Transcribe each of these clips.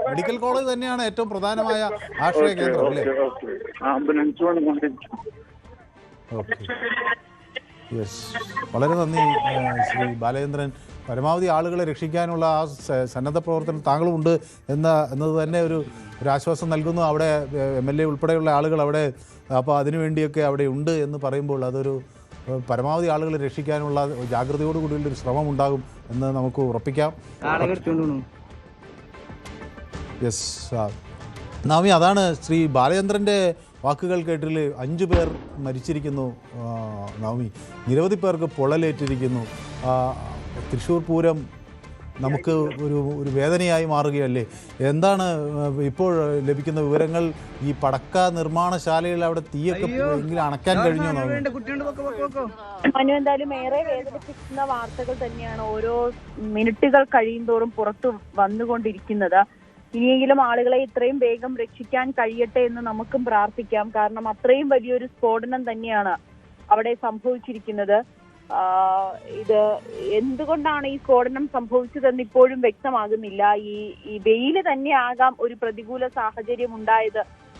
Medical college തന്നെയാണ് ഏറ്റവും പ്രധാനമായ ആശ്രയ കേന്ദ്രം അല്ലേ? യെസ്, വളരെ നന്ദി ശ്രീ ബാലചന്ദ്രൻ. പരമാവധി ആളുകളെ രക്ഷിക്കാനുള്ള ആ സന്നദ്ധ പ്രവർത്തനം താങ്കളുമുണ്ട് എന്നത് തന്നെ ഒരു ആശ്വാസം നൽകുന്നു. അവിടെ MLA ഉൾപ്പെടെയുള്ള ആളുകൾ അവിടെ അപ്പോൾ അതിനുവേണ്ടിയൊക്കെ അവിടെ ഉണ്ട് എന്ന് പറയുമ്പോൾ അതൊരു പരമാവധി ആളുകളെ രക്ഷിക്കാനുള്ള ജാഗ്രതയോടുകൂടിയുള്ളൊരു ശ്രമം ഉണ്ടാകും എന്ന് നമുക്ക് ഉറപ്പിക്കാം. യെസ് നാമി, അതാണ് ശ്രീ ബാലചന്ദ്രൻ്റെ വാക്കുകൾ കേട്ടിൽ 5 പേർ മരിച്ചിരിക്കുന്നു നവമി, നിരവധി പേർക്ക് പൊള്ളലേറ്റിരിക്കുന്നു. തൃശ്ശൂർ പൂരം നമുക്ക് ഒരു വേദനയായി മാറുകയല്ലേ? എന്താണ് ഇപ്പോൾ ലഭിക്കുന്ന വിവരങ്ങൾ? ഈ പടക്ക നിർമ്മാണശാലയിൽ അവിടെ തീയൊക്കെ എങ്കിലും അണയ്ക്കാൻ കഴിഞ്ഞു? എന്തായാലും ഏറെ വേദനിപ്പിക്കുന്ന വാർത്തകൾ തന്നെയാണ് ഓരോ മിനിറ്റുകൾ കഴിയുന്തോറും പുറത്തു വന്നുകൊണ്ടിരിക്കുന്നത്. ഇനിയെങ്കിലും ആളുകളെ ഇത്രയും വേഗം രക്ഷിക്കാൻ കഴിയട്ടെ എന്ന് നമുക്കും പ്രാർത്ഥിക്കാം. കാരണം അത്രയും വലിയൊരു സ്ഫോടനം തന്നെയാണ് അവിടെ സംഭവിച്ചിരിക്കുന്നത്. ഇത് എന്തുകൊണ്ടാണ് ഈ സ്ഫോടനം സംഭവിച്ചതെന്ന് ഇപ്പോഴും വ്യക്തമാകുന്നില്ല. ഈ വെയില് തന്നെ ആകാം ഒരു പ്രതികൂല സാഹചര്യം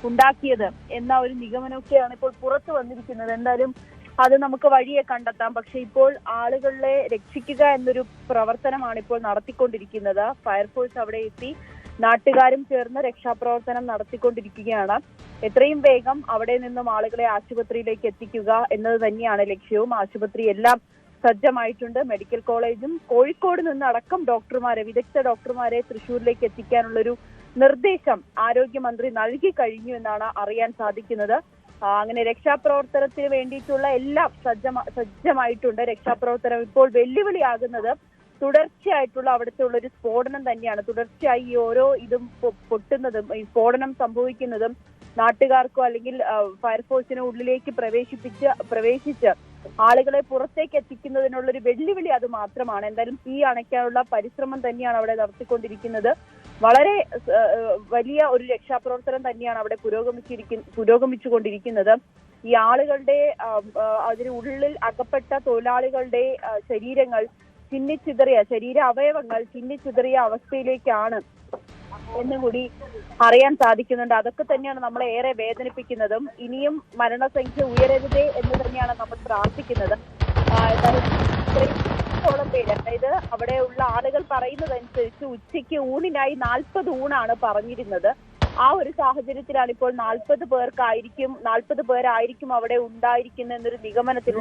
ഉണ്ടാക്കിയത് എന്ന ഒരു നിഗമനമൊക്കെയാണ് ഇപ്പോൾ പുറത്തു വന്നിരിക്കുന്നത്. എന്തായാലും അത് നമുക്ക് വഴിയെ കണ്ടെത്താം. പക്ഷെ ഇപ്പോൾ ആളുകളെ രക്ഷിക്കുക എന്നൊരു പ്രവർത്തനമാണ് ഇപ്പോൾ നടത്തിക്കൊണ്ടിരിക്കുന്നത്. ഫയർഫോഴ്സ് അവിടെ എത്തി നാട്ടുകാരും ചേർന്ന് രക്ഷാപ്രവർത്തനം നടത്തിക്കൊണ്ടിരിക്കുകയാണ്. എത്രയും വേഗം അവിടെ നിന്നും ആളുകളെ ആശുപത്രിയിലേക്ക് എത്തിക്കുക എന്നത് തന്നെയാണ് ലക്ഷ്യവും. ആശുപത്രി എല്ലാം സജ്ജമായിട്ടുണ്ട്. മെഡിക്കൽ കോളേജും കോഴിക്കോട് നിന്ന് അടക്കം വിദഗ്ധ ഡോക്ടർമാരെ തൃശ്ശൂരിലേക്ക് എത്തിക്കാനുള്ളൊരു നിർദ്ദേശം ആരോഗ്യമന്ത്രി നൽകി കഴിഞ്ഞു എന്നാണ് അറിയാൻ സാധിക്കുന്നത്. അങ്ങനെ രക്ഷാപ്രവർത്തനത്തിന് വേണ്ടിയിട്ടുള്ള എല്ലാം സജ്ജമായിട്ടുണ്ട്. രക്ഷാപ്രവർത്തനം ഇപ്പോൾ വെല്ലുവിളിയാകുന്നത് തുടർച്ചയായിട്ടുള്ള അവിടുത്തെ ഉള്ളൊരു സ്ഫോടനം തന്നെയാണ്. തുടർച്ചയായി ഈ ഓരോ ഇതും പൊട്ടുന്നതും ഈ സ്ഫോടനം സംഭവിക്കുന്നതും നാട്ടുകാർക്കോ അല്ലെങ്കിൽ ഫയർഫോഴ്സിനോ ഉള്ളിലേക്ക് പ്രവേശിച്ച് ആളുകളെ പുറത്തേക്ക് എത്തിക്കുന്നതിനുള്ളൊരു വെല്ലുവിളി അത് മാത്രമാണ്. എന്തായാലും തീ അണയ്ക്കാനുള്ള പരിശ്രമം തന്നെയാണ് അവിടെ നടത്തിക്കൊണ്ടിരിക്കുന്നത്. വളരെ വലിയ ഒരു രക്ഷാപ്രവർത്തനം തന്നെയാണ് അവിടെ പുരോഗമിച്ചുകൊണ്ടിരിക്കുന്നത്. ഈ ആളുകളുടെ അതിനുള്ളിൽ അകപ്പെട്ട തൊഴിലാളികളുടെ ശരീരങ്ങൾ ശരീര അവയവങ്ങൾ ചിന്നിച്ചിതറിയ അവസ്ഥയിലേക്കാണ് എന്നുകൂടി അറിയാൻ സാധിക്കുന്നുണ്ട്. അതൊക്കെ തന്നെയാണ് നമ്മളെ ഏറെ വേദനിപ്പിക്കുന്നതും. ഇനിയും മരണസംഖ്യ ഉയരരുതേ എന്ന് തന്നെയാണ് നമ്മൾ പ്രാർത്ഥിക്കുന്നത്. ഇത്രയും പേര്, അതായത് അവിടെയുള്ള ആളുകൾ പറയുന്നതനുസരിച്ച് ഉച്ചയ്ക്ക് ഊണിനായി 40 ഊണാണ് പറഞ്ഞിരുന്നത്. ആ ഒരു സാഹചര്യത്തിലാണ് ഇപ്പോൾ 40 പേരായിരിക്കും അവിടെ ഉണ്ടായിരിക്കുന്ന എന്നൊരു നിഗമനത്തിൽ